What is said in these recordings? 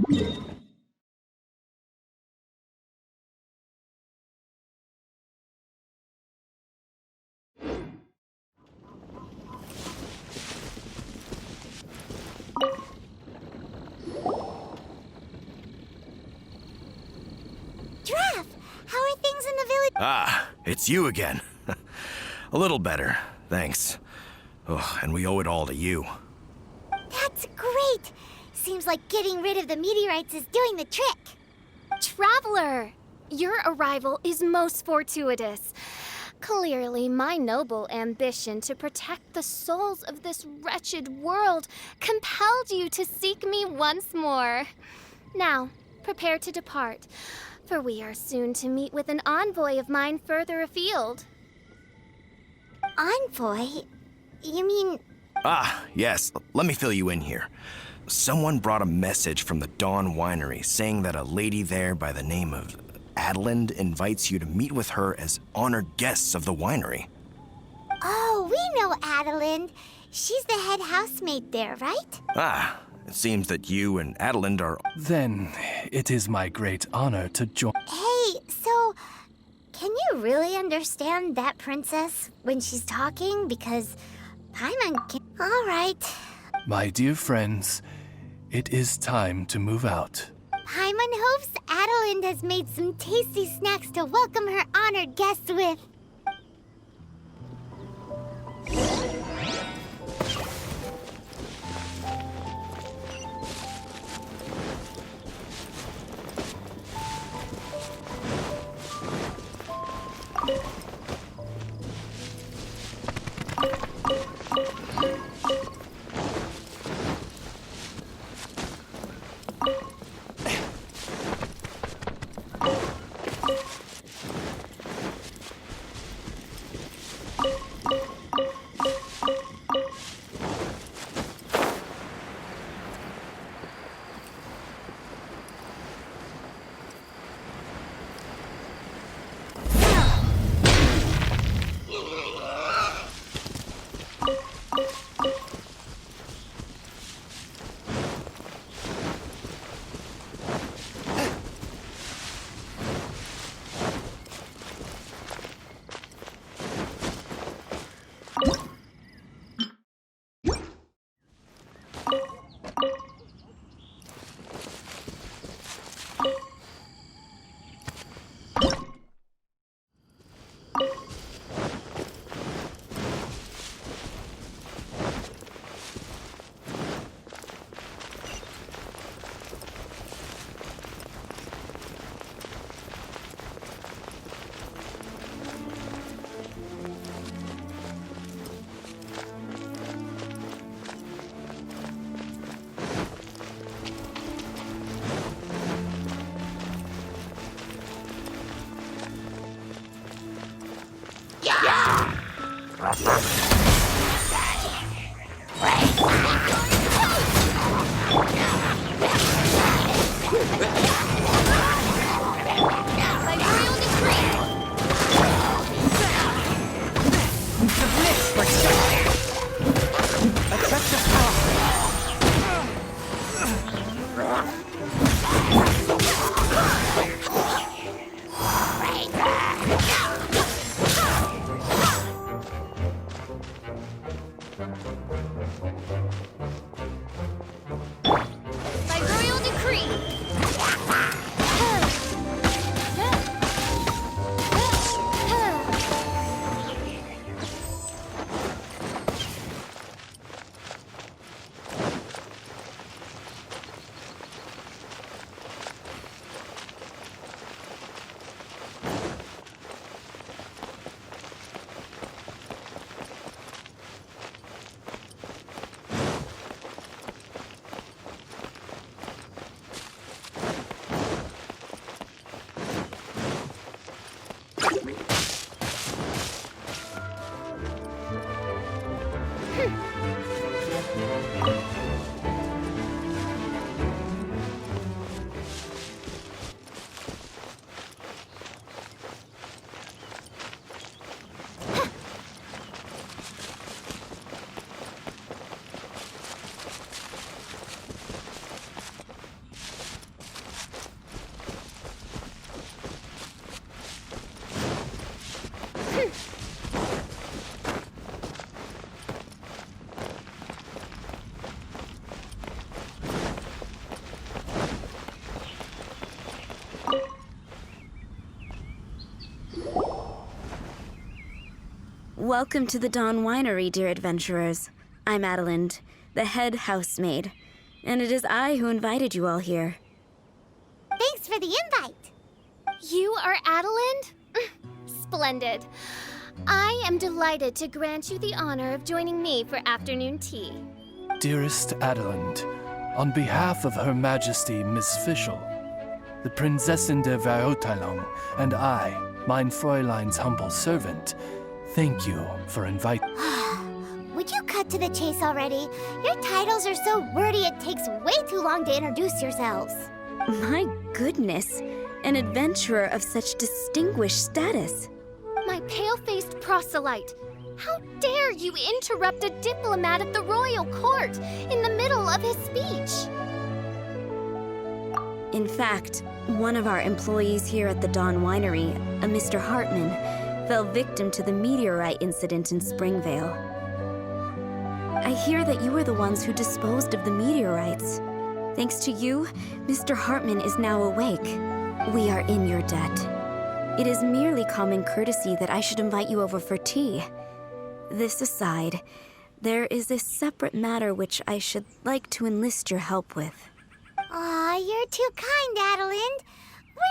How are things in the village? Ah, it's you again. A little better, thanks. Oh, and we owe it all to you. That's great! Seems like getting rid of the meteorites is doing the trick. Traveler! Your arrival is most fortuitous. Clearly, my noble ambition to protect the souls of this wretched world compelled you to seek me once more. Now, prepare to depart, for we are soon to meet with an envoy of mine further afield. Envoy? You mean... Ah, yes. Let me fill you in here. Someone brought a message from the Dawn Winery saying that a lady there by the name of Adeline invites you to meet with her as honored guests of the winery. Oh, we know Adeline. She's the head housemaid there, right? Ah, it seems that you and Adeline are... Then it is my great honor to join. Hey, so... Can you really understand that princess when she's talking? Because Paimon can... All right. My dear friends, it is time to move out. Paimon hopes Adeline has made some tasty snacks to welcome her honored guests with. Welcome to the Dawn Winery, dear adventurers. I'm Adelind, the head housemaid, and it is I who invited you all here. Thanks for the invite. You are Adelind? Splendid. I am delighted to grant you the honor of joining me for afternoon tea. Dearest Adelind, on behalf of Her Majesty Miss Fischl, the Prinzessin der Verurteilung, and I, mein Fräulein's humble servant, thank you for inviting. Would you cut to the chase already? Your titles are so wordy it takes way too long to introduce yourselves. My goodness, an adventurer of such distinguished status. My pale-faced proselyte. How dare you interrupt a diplomat of the royal court in the middle of his speech? In fact, one of our employees here at the Dawn Winery, a Mr. Hartman, fell victim to the meteorite incident in Springvale. I hear that you were the ones who disposed of the meteorites. Thanks to you, Mr. Hartman is now awake. We are in your debt. It is merely common courtesy that I should invite you over for tea. This aside, there is a separate matter which I should like to enlist your help with. Aw, you're too kind, Adelind.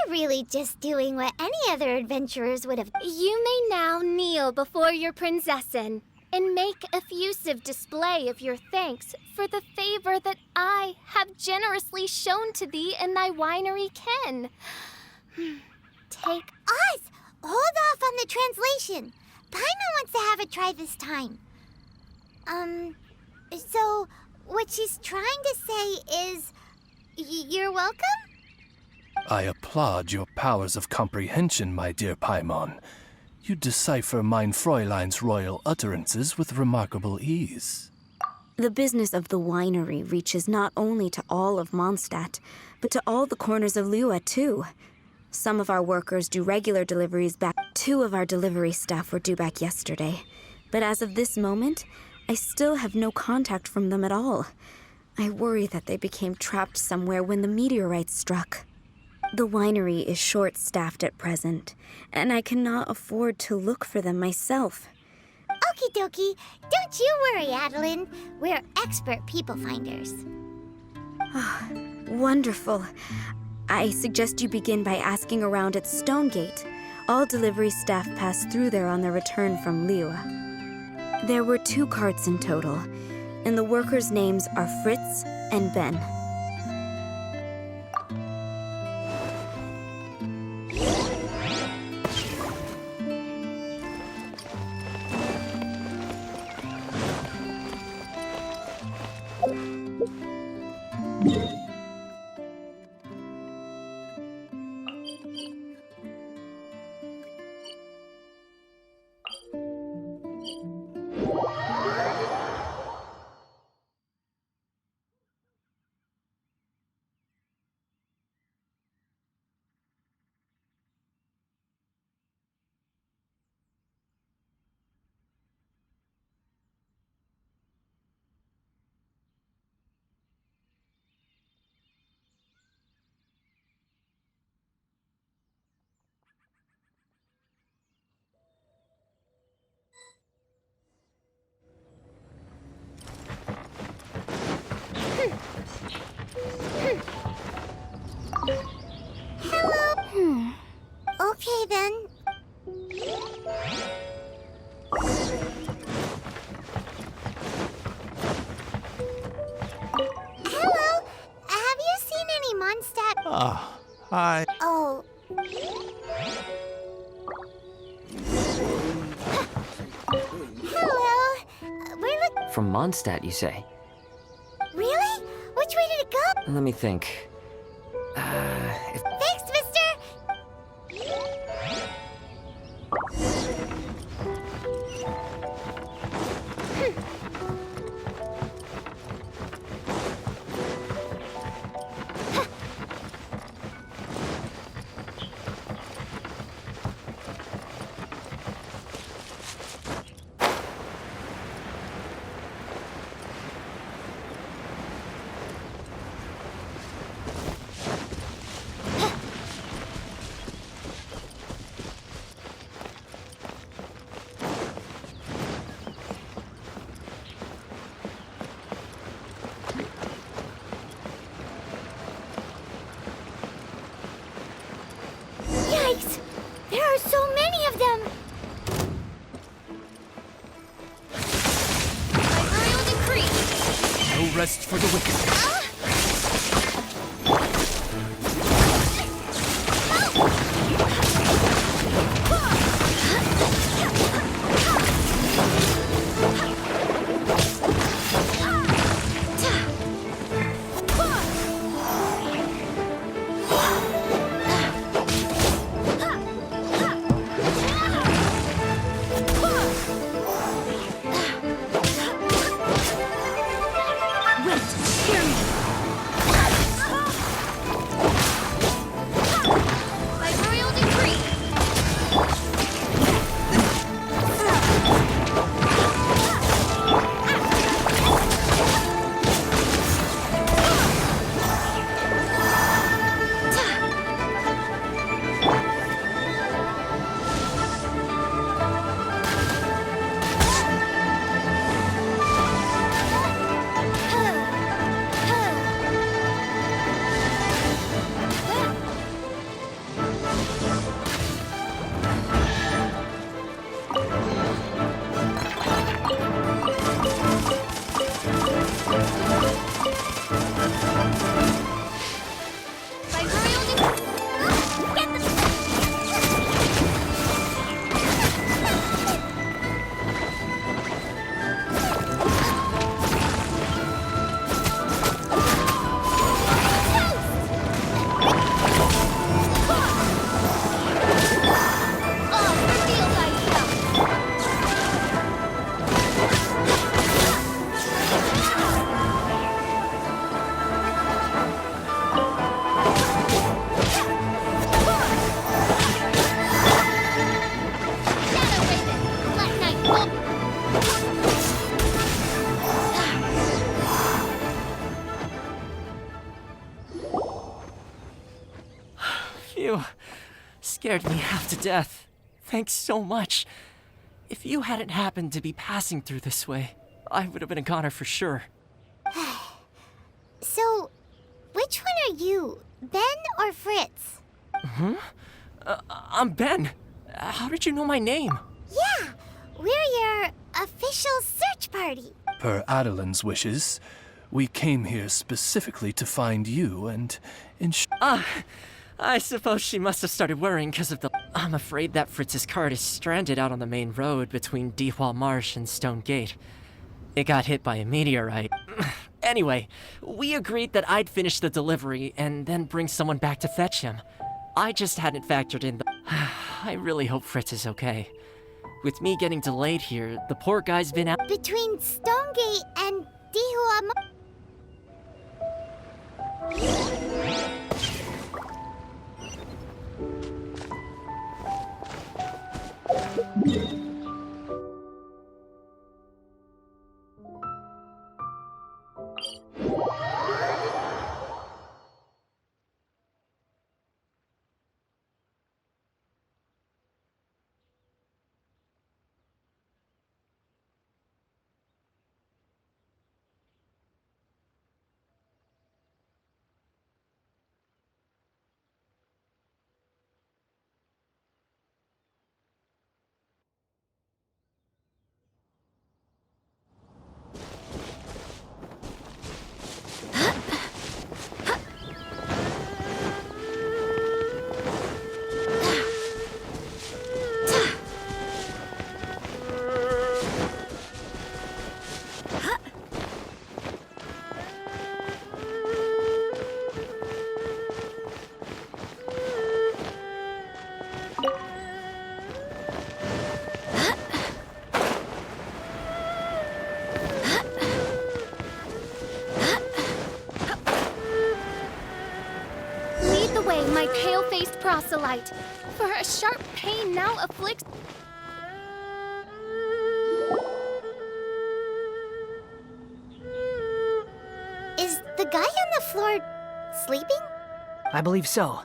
We're really just doing what any other adventurers would have. You may now kneel before your Prinzessin and make effusive display of your thanks for the favor that I have generously shown to thee and thy winery ken. Take... Us! Hold off on the translation. Paimon wants to have a try this time. So what she's trying to say is, you're welcome? I applaud your powers of comprehension, my dear Paimon. You decipher mein Fräulein's royal utterances with remarkable ease. The business of the winery reaches not only to all of Mondstadt, but to all the corners of Lua, too. Some of our workers do regular deliveries back. 2 of our delivery staff were due back yesterday. But as of this moment, I still have no contact from them at all. I worry that they became trapped somewhere when the meteorite struck. The winery is short-staffed at present, and I cannot afford to look for them myself. Okie dokie. Don't you worry, Adelind. We're expert people finders. Wonderful. I suggest you begin by asking around at Stonegate. All delivery staff pass through there on their return from Lua. There were 2 carts in total, and the workers' names are Fritz and Ben. Okay, then. Hello. Have you seen any Mondstadt? Hi. Oh. Hello. We're From Mondstadt, you say? Really? Which way did it go? Let me think. Thanks, mister. Phew. Scared me half to death. Thanks so much. If you hadn't happened to be passing through this way, I would have been a goner for sure. So, which one are you, Ben or Fritz? I'm Ben. How did you know my name? Yeah, we're your official search party. Per Adelin's wishes, we came here specifically to find you and I suppose she must have started worrying because of the... I'm afraid that Fritz's cart is stranded out on the main road between Dewall Marsh and Stone Gate. It got hit by a meteorite. Anyway, we agreed that I'd finish the delivery and then bring someone back to fetch him. I just hadn't factored in the... I really hope Fritz is okay. With me getting delayed here, the poor guy's been out... Between Stonegate and Dihua. My pale-faced proselyte, for a sharp pain now afflicts... Is the guy on the floor sleeping? I believe so.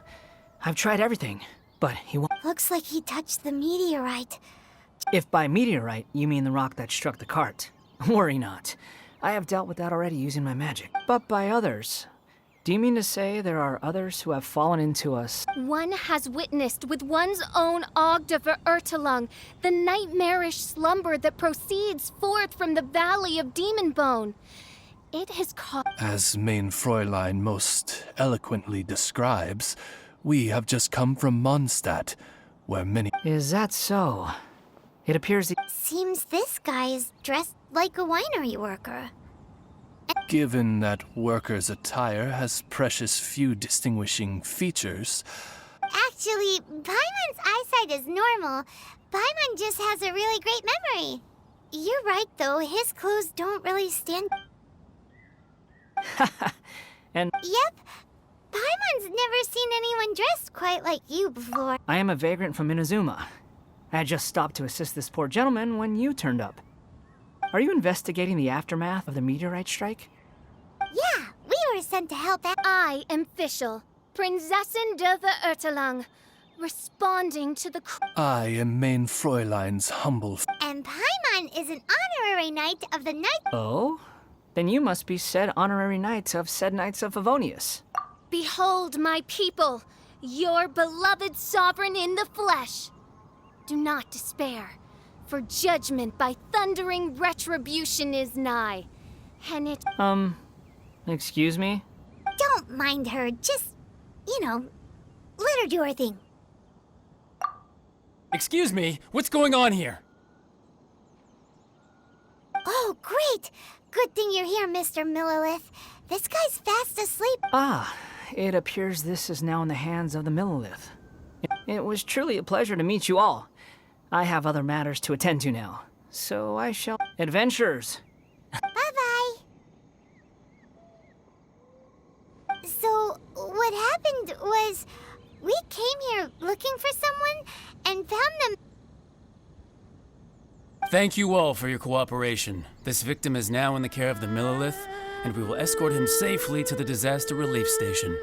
I've tried everything, but he won't. Looks like he touched the meteorite. If by meteorite you mean the rock that struck the cart, worry not. I have dealt with that already using my magic. But by others... Do you mean to say there are others who have fallen into us? One has witnessed with one's own Ogd of Ertelung the nightmarish slumber that proceeds forth from the Valley of Demon Bone. It has caused... as Main Fräulein most eloquently describes, we have just come from Mondstadt, where many... Is that so? It appears that... Seems this guy is dressed like a winery worker. Given that worker's attire has precious few distinguishing features... Actually, Paimon's eyesight is normal. Paimon just has a really great memory. You're right, though. His clothes don't really stand... And... Yep. Paimon's never seen anyone dressed quite like you before. I am a vagrant from Inazuma. I had just stopped to assist this poor gentleman when you turned up. Are you investigating the aftermath of the meteorite strike? Yeah, we were sent to help out. I am Fischl, Prinzessin de Ertelung, responding to the... I am Main Fräulein's humble... And Paimon is an honorary knight of the night... Oh? Then you must be said honorary knight of said Knights of Favonius. Behold my people, your beloved sovereign in the flesh. Do not despair. For judgment by thundering retribution is nigh. And it... Excuse me? Don't mind her, just, let her do her thing. Excuse me, what's going on here? Oh, great! Good thing you're here, Mr. Millilith. This guy's fast asleep. Ah, it appears this is now in the hands of the Millilith. It was truly a pleasure to meet you all. I have other matters to attend to now, so I shall... Adventurers! Bye-bye. So, what happened was, we came here looking for someone and found them... Thank you all for your cooperation. This victim is now in the care of the Millilith, and we will escort him safely to the disaster relief station.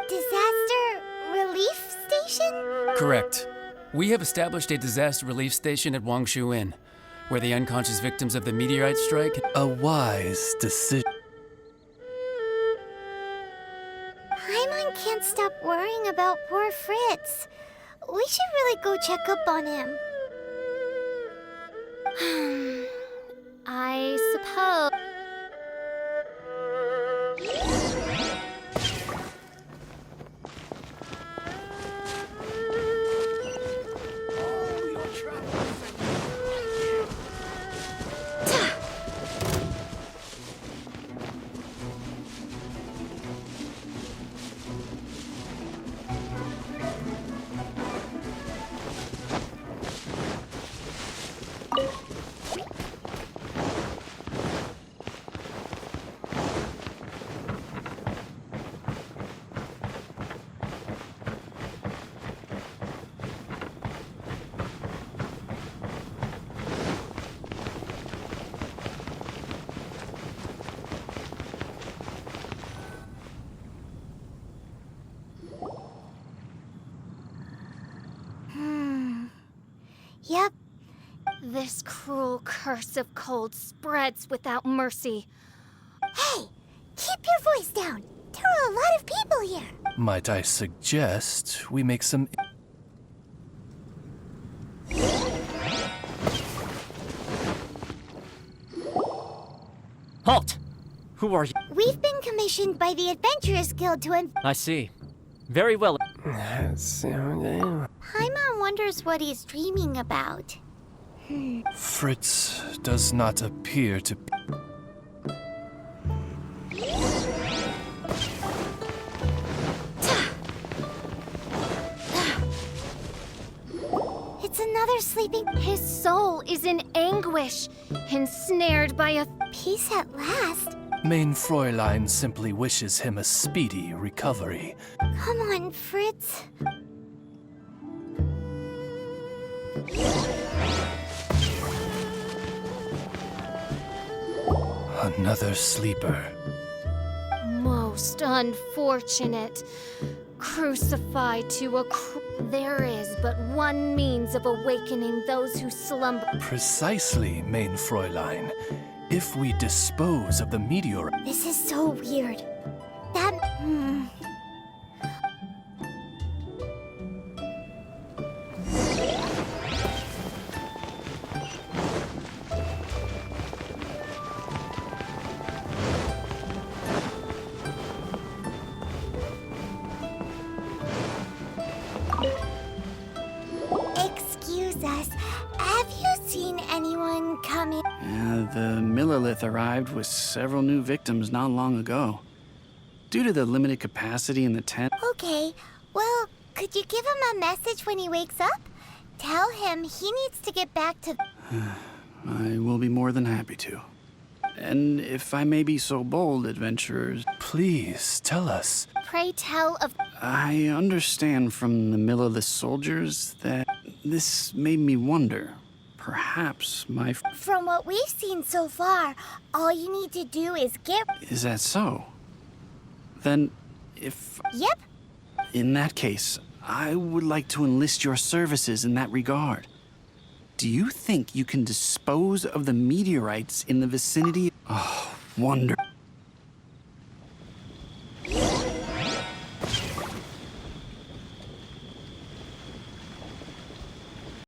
Disaster relief Correct. We have established a disaster relief station at Wangshu Inn, where the unconscious victims of the meteorite strike... A wise decision. Paimon can't stop worrying about poor Fritz. We should really go check up on him. I suppose. Yep. This cruel curse of cold spreads without mercy. Hey, keep your voice down. There are a lot of people here. Might I suggest we make some... Halt! Who are you? We've been commissioned by the Adventurers Guild to I see. Very well. Paimon wonders what he's dreaming about. Fritz does not appear to... It's another sleeping... His soul is in anguish, ensnared by a... Peace at last? Main Fräulein simply wishes him a speedy recovery. Come on, Fritz. Another sleeper. Most unfortunate. Crucified to a There is but one means of awakening those who slumber. Precisely, Main Fräulein. If we dispose of the meteor... This is so weird. That... Excuse us. Have you seen anyone come in? The Millilith arrived with several new victims not long ago. Due to the limited capacity in the tent... Okay, well, could you give him a message when he wakes up? Tell him he needs to get back to... I will be more than happy to. And if I may be so bold, adventurers... Please, tell us. Pray tell of... I understand from the Millilith soldiers that this made me wonder. Perhaps my... From what we've seen so far, all you need to do is get... Is that so? Then, if... Yep. In that case, I would like to enlist your services in that regard. Do you think you can dispose of the meteorites in the vicinity? Oh, wonder.